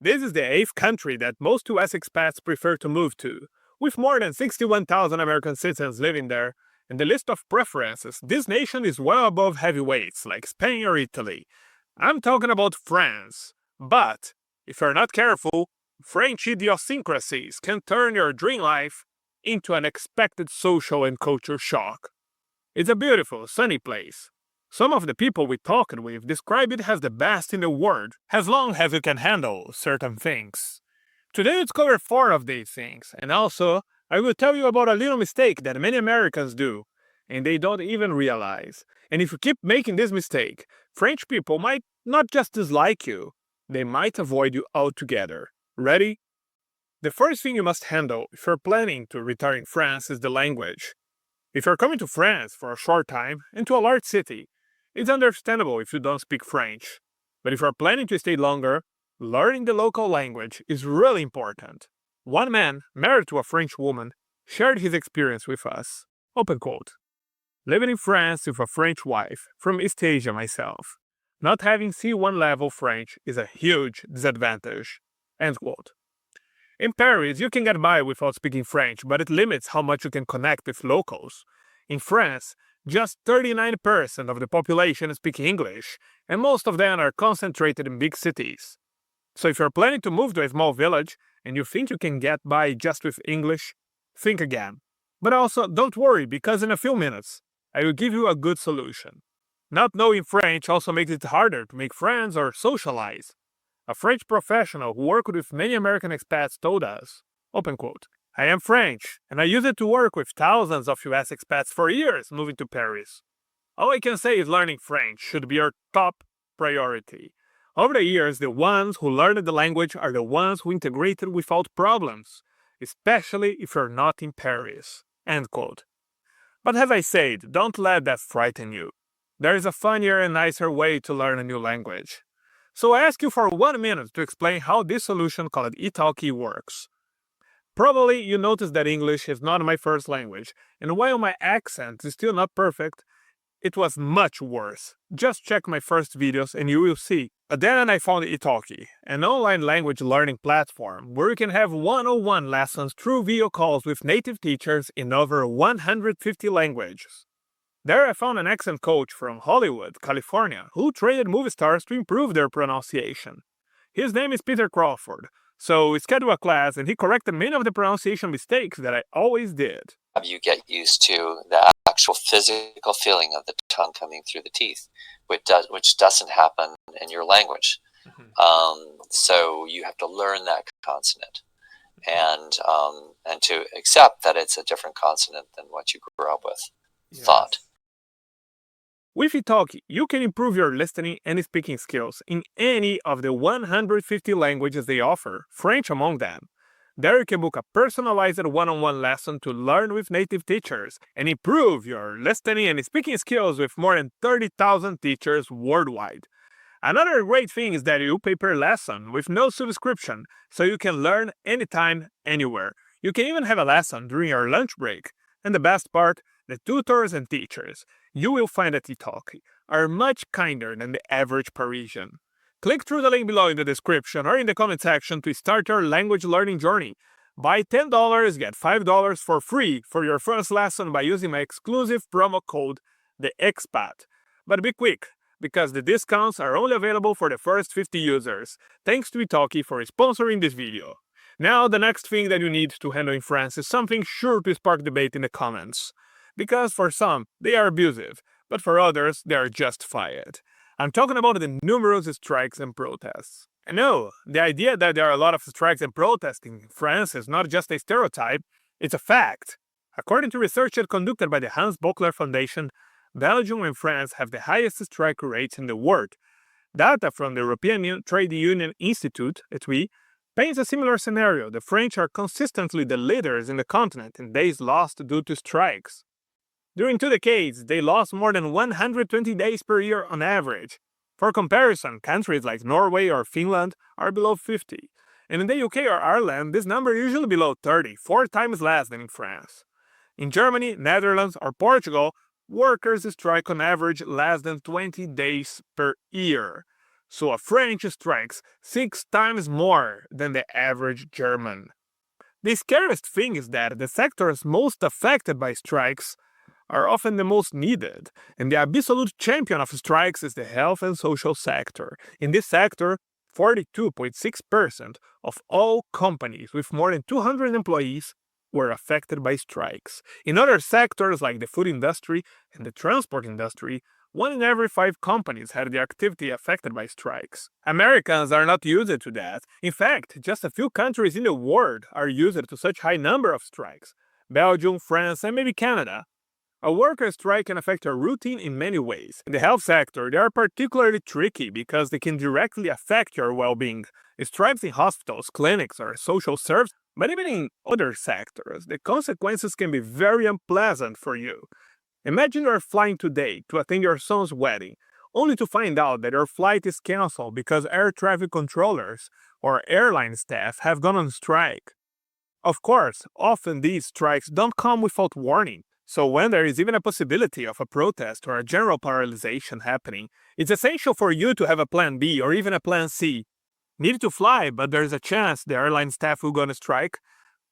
This is the 8th country that most US expats prefer to move to, with more than 61,000 American citizens living there. In the list of preferences, this nation is well above heavyweights like Spain or Italy. I'm talking about France. But, if you're not careful, French idiosyncrasies can turn your dream life into an unexpected social and culture shock. It's a beautiful, sunny place. Some of the people we talked with describe it as the best in the world, as long as you can handle certain things. Today let's cover 4 of these things, and also, I will tell you about a little mistake that many Americans do, and they don't even realize. And if you keep making this mistake, French people might not just dislike you, they might avoid you altogether. Ready? The first thing you must handle if you're planning to retire in France is the language. If you're coming to France for a short time and to a large city, it's understandable if you don't speak French. But if you're planning to stay longer, learning the local language is really important. One man, married to a French woman, shared his experience with us. Open quote. Living in France with a French wife, from East Asia myself, not having C1 level French is a huge disadvantage. End quote. In Paris, you can get by without speaking French, but it limits how much you can connect with locals. In France, just 39% of the population speak English, and most of them are concentrated in big cities. So if you're planning to move to a small village, and you think you can get by just with English, think again. But also, don't worry, because in a few minutes, I will give you a good solution. Not knowing French also makes it harder to make friends or socialize. A French professional who worked with many American expats told us, open quote, I am French, and I use it to work with thousands of US expats for years moving to Paris. All I can say is learning French should be your top priority. Over the years, the ones who learned the language are the ones who integrated without problems, especially if you're not in Paris. End quote. But as I said, don't let that frighten you. There is a funnier and nicer way to learn a new language. So I ask you for 1 minute to explain how this solution called italki works. Probably you noticed that English is not my first language, and while my accent is still not perfect, it was much worse. Just check my first videos and you will see. Then I found italki, an online language learning platform where you can have one-on-one lessons through video calls with native teachers in over 150 languages. There I found an accent coach from Hollywood, California, who trained movie stars to improve their pronunciation. His name is Peter Crawford, so we scheduled a class and he corrected many of the pronunciation mistakes that I always did. You get used to the actual physical feeling of the tongue coming through the teeth, which doesn't happen in your language. So you have to learn that consonant and to accept that it's a different consonant than what you grew up with. Yes. Thought. With italki, you can improve your listening and speaking skills in any of the 150 languages they offer, French among them. There you can book a personalized one-on-one lesson to learn with native teachers and improve your listening and speaking skills with more than 30,000 teachers worldwide. Another great thing is that you pay per lesson with no subscription, so you can learn anytime, anywhere. You can even have a lesson during your lunch break. And the best part, the tutors and teachers you will find at italki are much kinder than the average Parisian. Click through the link below in the description or in the comment section to start your language learning journey. Buy $10, get $5 for free for your first lesson by using my exclusive promo code, THEEXPAT. But be quick, because the discounts are only available for the first 50 users. Thanks to italki for sponsoring this video. Now, the next thing that you need to handle in France is something sure to spark debate in the comments. Because for some, they are abusive, but for others, they are justified. I'm talking about the numerous strikes and protests. And no, the idea that there are a lot of strikes and protests in France is not just a stereotype, it's a fact. According to research conducted by the Hans Bockler Foundation, Belgium and France have the highest strike rates in the world. Data from the European Trade Union Institute, ETUI, paints a similar scenario. The French are consistently the leaders in the continent in days lost due to strikes. During 2 decades, they lost more than 120 days per year on average. For comparison, countries like Norway or Finland are below 50. And in the UK or Ireland, this number is usually below 30, 4 times less than in France. In Germany, Netherlands, or Portugal, workers strike on average less than 20 days per year. So a French strikes 6 times more than the average German. The scariest thing is that the sectors most affected by strikes are often the most needed, and the absolute champion of strikes is the health and social sector. In this sector, 42.6% of all companies with more than 200 employees were affected by strikes. In other sectors like the food industry and the transport industry, 1 in every 5 companies had their activity affected by strikes. Americans are not used to that. In fact, just a few countries in the world are used to such high number of strikes: Belgium, France, and maybe Canada. A worker strike can affect your routine in many ways. In the health sector, they are particularly tricky because they can directly affect your well-being. Strikes in hospitals, clinics, or social services, but even in other sectors, the consequences can be very unpleasant for you. Imagine you're flying today to attend your son's wedding, only to find out that your flight is canceled because air traffic controllers or airline staff have gone on strike. Of course, often these strikes don't come without warning. So when there is even a possibility of a protest or a general paralyzation happening, it's essential for you to have a plan B or even a plan C. Need to fly, but there's a chance the airline staff will go on strike?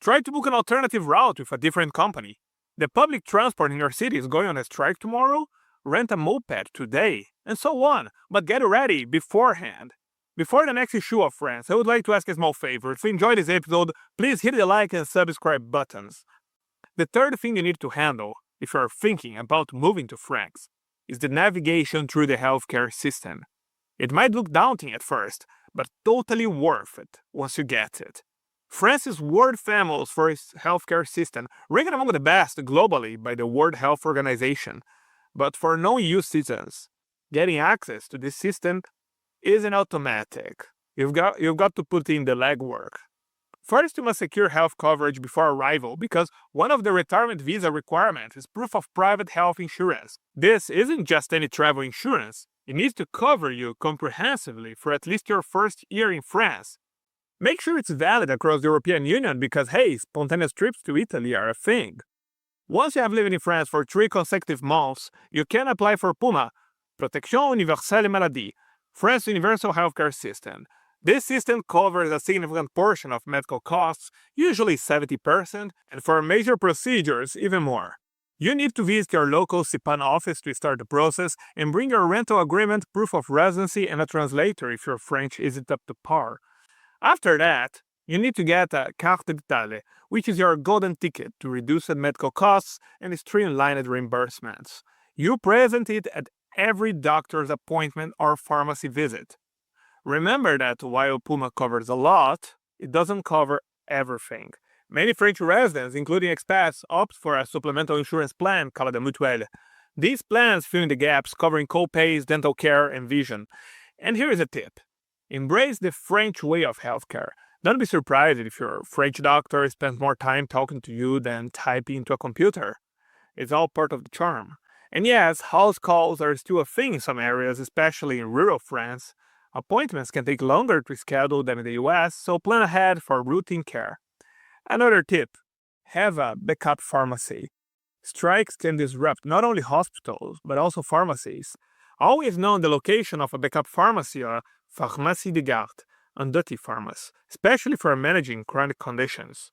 Try to book an alternative route with a different company. The public transport in your city is going on a strike tomorrow? Rent a moped today, and so on, but get ready beforehand. Before the next issue of France, I would like to ask a small favor. If you enjoyed this episode, please hit the like and subscribe buttons. The third thing you need to handle, if you are thinking about moving to France, is the navigation through the healthcare system. It might look daunting at first, but totally worth it once you get it. France is world famous for its healthcare system, ranked among the best globally by the World Health Organization. But for non-EU citizens, getting access to this system isn't automatic. You've got to put in the legwork. First, you must secure health coverage before arrival because one of the retirement visa requirements is proof of private health insurance. This isn't just any travel insurance. It needs to cover you comprehensively for at least your first year in France. Make sure it's valid across the European Union because, hey, spontaneous trips to Italy are a thing. Once you have lived in France for 3 consecutive months, you can apply for PUMA, Protection Universelle Maladie, France's universal healthcare system. This system covers a significant portion of medical costs, usually 70%, and for major procedures, even more. You need to visit your local CIPAN office to start the process and bring your rental agreement, proof of residency, and a translator if your French isn't up to par. After that, you need to get a carte vitale, which is your golden ticket to reduced medical costs and streamlined reimbursements. You present it at every doctor's appointment or pharmacy visit. Remember that while PUMA covers a lot, it doesn't cover everything. Many French residents, including expats, opt for a supplemental insurance plan called a mutuelle. These plans fill in the gaps, covering co-pays, dental care, and vision. And here is a tip. Embrace the French way of healthcare. Don't be surprised if your French doctor spends more time talking to you than typing into a computer. It's all part of the charm. And yes, house calls are still a thing in some areas, especially in rural France. Appointments can take longer to schedule than in the US, so plan ahead for routine care. Another tip: have a backup pharmacy. Strikes can disrupt not only hospitals, but also pharmacies. Always know the location of a backup pharmacy or pharmacie de garde, on duty pharmacy, especially for managing chronic conditions.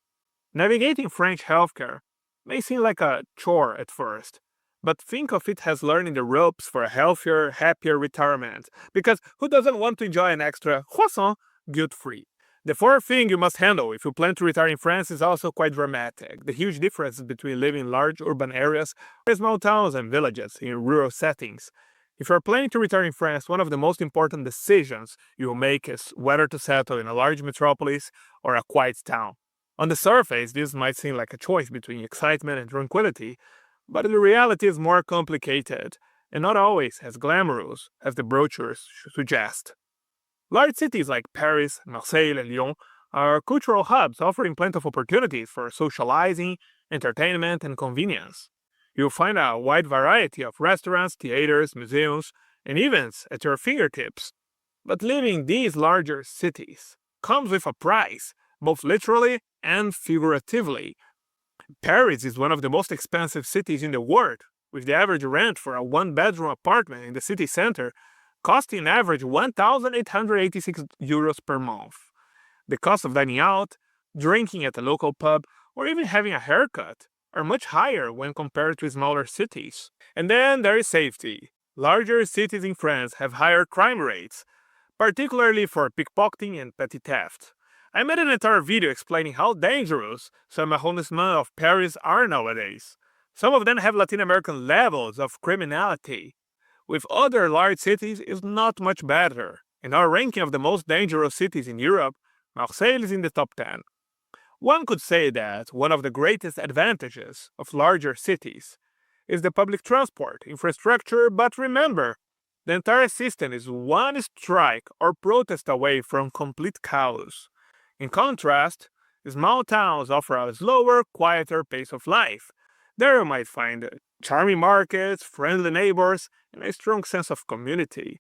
Navigating French healthcare may seem like a chore at first, but think of it as learning the ropes for a healthier, happier retirement, because who doesn't want to enjoy an extra croissant guilt-free? The fourth thing you must handle if you plan to retire in France is also quite dramatic: the huge differences between living in large urban areas or small towns and villages in rural settings. If you're planning to retire in France, one of the most important decisions you will make is whether to settle in a large metropolis or a quiet town. On the surface, this might seem like a choice between excitement and tranquility, but the reality is more complicated, and not always as glamorous as the brochures suggest. Large cities like Paris, Marseille, and Lyon are cultural hubs offering plenty of opportunities for socializing, entertainment, and convenience. You'll find a wide variety of restaurants, theaters, museums, and events at your fingertips. But living in these larger cities comes with a price, both literally and figuratively. Paris is one of the most expensive cities in the world, with the average rent for a one-bedroom apartment in the city center costing an average 1,886 euros per month. The cost of dining out, drinking at a local pub, or even having a haircut are much higher when compared to smaller cities. And then there is safety. Larger cities in France have higher crime rates, particularly for pickpocketing and petty theft. I made an entire video explaining how dangerous some arrondissements of Paris are nowadays. Some of them have Latin American levels of criminality, with other large cities is not much better. In our ranking of the most dangerous cities in Europe, Marseille is in the top 10. One could say that one of the greatest advantages of larger cities is the public transport infrastructure, but remember, the entire system is one strike or protest away from complete chaos. In contrast, small towns offer a slower, quieter pace of life. There you might find charming markets, friendly neighbors, and a strong sense of community.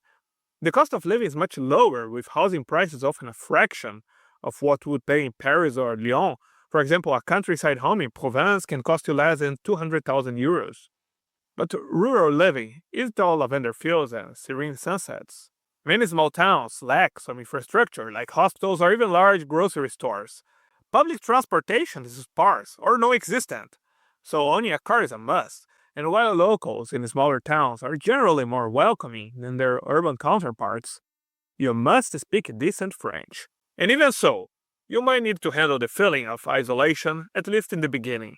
The cost of living is much lower, with housing prices often a fraction of what would pay in Paris or Lyon. For example, a countryside home in Provence can cost you less than 200,000 euros. But rural living isn't all lavender fields and serene sunsets. Many small towns lack some infrastructure, like hospitals or even large grocery stores. Public transportation is sparse or non-existent, so owning a car is a must. And while locals in smaller towns are generally more welcoming than their urban counterparts, you must speak decent French. And even so, you might need to handle the feeling of isolation, at least in the beginning.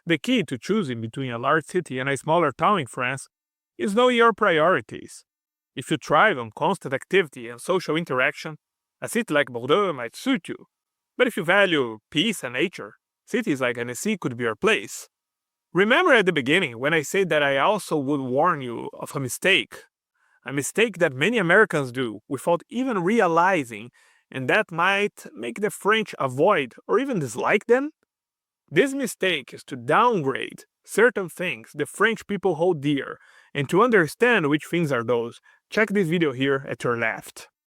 The key to choosing between a large city and a smaller town in France is knowing your priorities. If you thrive on constant activity and social interaction, a city like Bordeaux might suit you. But if you value peace and nature, cities like Annecy could be your place. Remember at the beginning when I said that I also would warn you of a mistake that many Americans do without even realizing, and that might make the French avoid or even dislike them? This mistake is to downgrade certain things the French people hold dear, and to understand which things are those, check this video here at your left.